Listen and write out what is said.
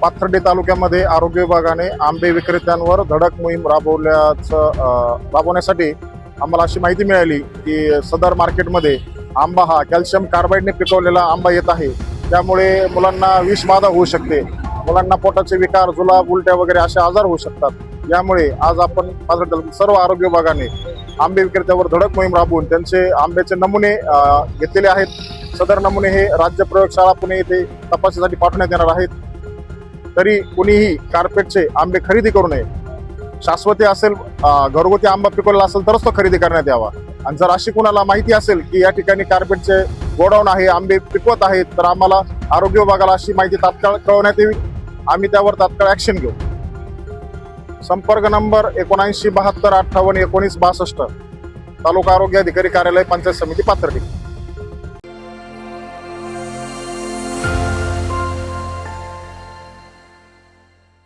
पाथर्डी तालुक्यामध्ये आरोग्य विभागाने आंबे विक्रेत्यांवर धडक मोहीम राबवण्यासाठी आम्हाला अशी माहिती मिळाली की सदर मार्केटमध्ये आंबा हा कॅल्शियम कार्बाईडने पिकवलेला आंबा येत आहे. त्यामुळे मुलांना विषबाधा होऊ शकते, मुलांना पोटाचे विकार, जुलाब, उलट्या वगैरे असे आजार होऊ शकतात. यामुळे आज आपण सर्व आरोग्य विभागाने आंबे विक्रेत्यावर धडक मोहीम राबवून त्यांचे आंब्याचे नमुने घेतलेले आहेत. सदर नमुने हे राज्य प्रयोगशाळा पुणे येथे तपासणीसाठी पाठवण्यात येणार आहेत. तरी कुणीही कार्पेटचे आंबे खरेदी करू नये. शाश्वती असेल, घरगुती आंबा पिकवलेला असेल तरच तो खरेदी करण्यात यावा. आणि जर अशी कुणाला माहिती असेल की या ठिकाणी कार्पेटचे गोडाऊन आहे, आंबे पिकवत आहेत, तर आम्हाला आरोग्य विभागाला अशी माहिती तात्काळ कळवण्यात यावी. आम्ही त्यावर तात्काळ ऍक्शन घेऊ. संपर्क नंबर 79 72 58 19 62, तालुका आरोग्य अधिकारी कार्यालय, पंचायत समिती, पाथर्डी.